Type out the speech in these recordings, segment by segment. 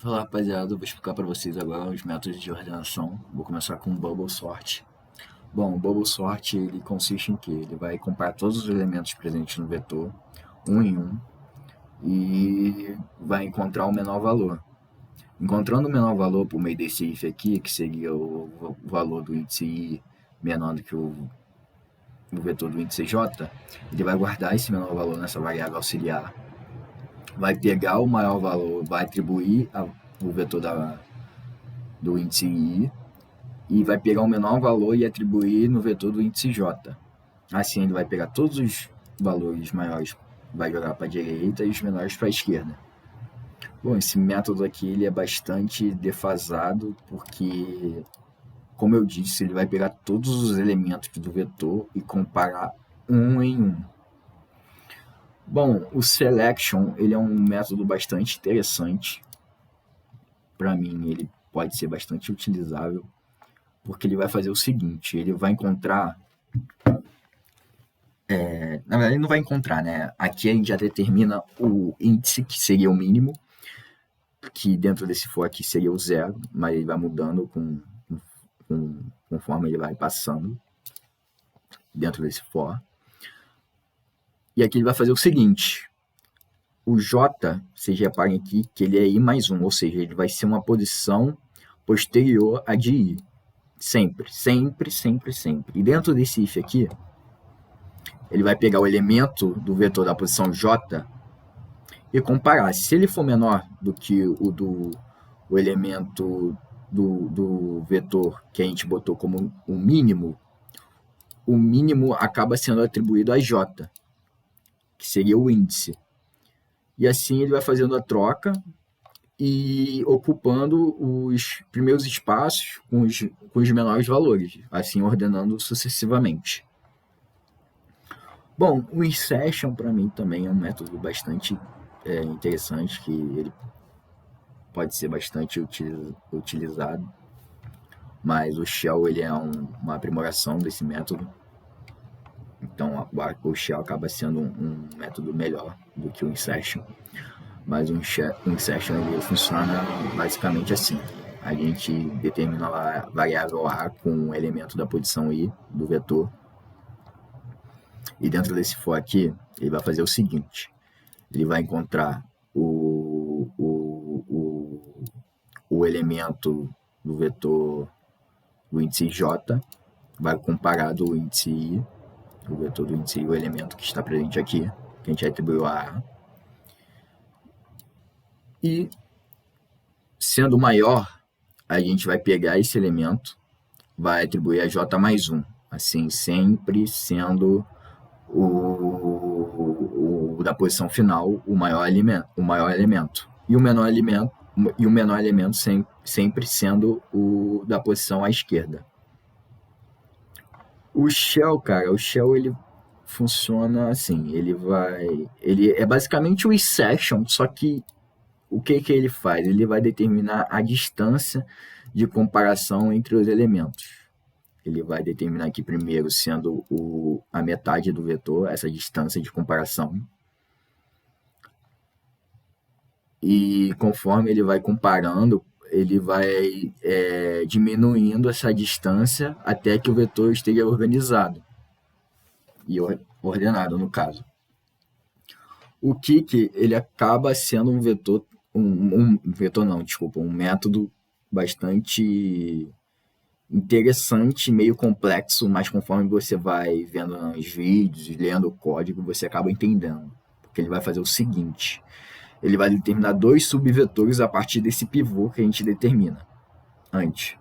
Fala rapaziada, eu vou explicar para vocês agora os métodos de ordenação. Vou começar com o Bubble Sort. Bom, o Bubble Sort ele consiste em que ele vai comparar todos os elementos presentes no vetor, um em um, e vai encontrar o menor valor. Encontrando o menor valor por meio desse if aqui, que seria o valor do índice i menor do que o vetor do índice j, ele vai guardar esse menor valor nessa variável auxiliar, vai pegar o maior valor, vai atribuir o vetor do índice i e vai pegar o menor valor e atribuir no vetor do índice j. Assim ele vai pegar todos os valores maiores, vai jogar para a direita e os menores para a esquerda. Bom, esse método aqui ele é bastante defasado porque, como eu disse, ele vai pegar todos os elementos do vetor e comparar um em um. Bom, o selection ele é um método bastante interessante. Para mim, ele pode ser bastante utilizável, porque ele vai fazer o seguinte, ele vai encontrar... na verdade, ele não vai encontrar, né? Aqui a gente já determina o índice, que seria o mínimo, que dentro desse for aqui seria o zero, mas ele vai mudando conforme ele vai passando dentro desse for. E aqui ele vai fazer o seguinte, o J, vocês reparem aqui que ele é I mais 1, ou seja, ele vai ser uma posição posterior a de I. Sempre, sempre, sempre, sempre. E dentro desse if aqui, ele vai pegar o elemento do vetor da posição J e comparar. Se ele for menor do que o elemento do vetor que a gente botou como o mínimo acaba sendo atribuído a J, que seria o índice. E assim ele vai fazendo a troca e ocupando os primeiros espaços com os menores valores, assim ordenando sucessivamente. Bom, o insertion para mim também é um método bastante interessante, que ele pode ser bastante utilizado, mas o shell ele é uma aprimoração desse método. Então o shell acaba sendo um método melhor do que o insertion. Mas o insertion ele funciona basicamente assim. A gente determina a variável A com o elemento da posição I do vetor. E dentro desse for aqui, ele vai fazer o seguinte. Ele vai encontrar o elemento do vetor do índice J, vai comparar do índice I, o vetor do índice I, o elemento que está presente aqui, que a gente atribuiu a A. E, sendo maior, a gente vai pegar esse elemento, vai atribuir a J mais 1, assim, sempre sendo o da posição final o maior elemento. E o menor elemento sempre sendo o da posição à esquerda. O shell, cara, ele funciona assim, ele é basicamente o insertion, só que o que ele faz? Ele vai determinar a distância de comparação entre os elementos. Ele vai determinar aqui primeiro sendo a metade do vetor, essa distância de comparação. E conforme ele vai comparando, ele vai diminuindo essa distância até que o vetor esteja organizado. E ordenado, no caso. O kick, ele acaba sendo um vetor, um método bastante interessante, meio complexo, mas conforme você vai vendo nos vídeos, lendo o código, você acaba entendendo. Porque ele vai fazer o seguinte, ele vai determinar dois subvetores a partir desse pivô que a gente determina antes.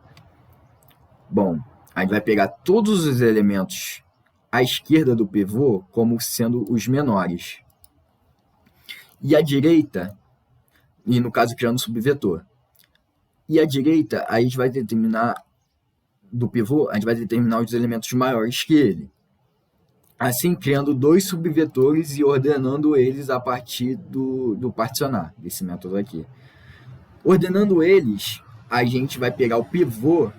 Bom, a gente vai pegar todos os elementos à esquerda do pivô como sendo os menores. E a direita, e no caso criando um subvetor. E a direita, a gente vai determinar do pivô, a gente vai determinar os elementos maiores que ele. Assim, criando dois subvetores e ordenando eles a partir do particionar, desse método aqui. Ordenando eles, a gente vai pegar o pivô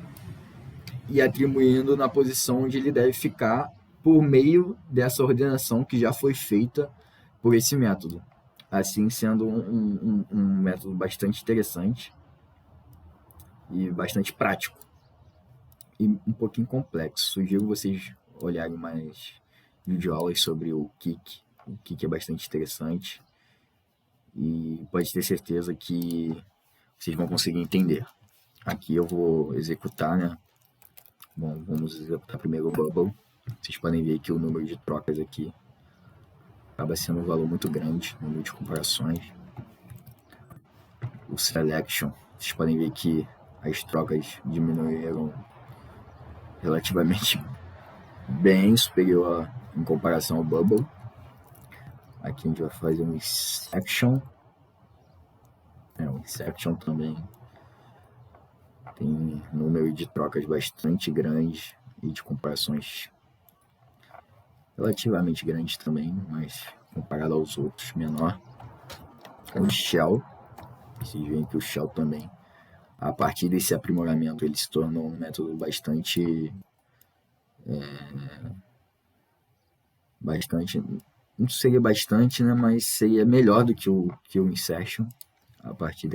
e atribuindo na posição onde ele deve ficar por meio dessa ordenação que já foi feita por esse método. assim sendo um método bastante interessante e bastante prático e um pouquinho complexo. Sugiro vocês olharem mais videoaulas sobre o Kik. O Kik é bastante interessante e pode ter certeza que vocês vão conseguir entender. Aqui eu vou executar, né? Bom, vamos executar primeiro o Bubble. Vocês podem ver que o número de trocas aqui acaba sendo um valor muito grande, no número de comparações. O Selection, vocês podem ver que as trocas diminuíram relativamente bem superior em comparação ao Bubble. Aqui a gente vai fazer um Insection. O Insection também tem número de trocas bastante grande e de comparações relativamente grandes também, mas comparado aos outros, menor. O Shell, vocês veem que o Shell também, a partir desse aprimoramento, ele se tornou um método bastante, não seria bastante, né, mas seria melhor do que o Insertion, a partir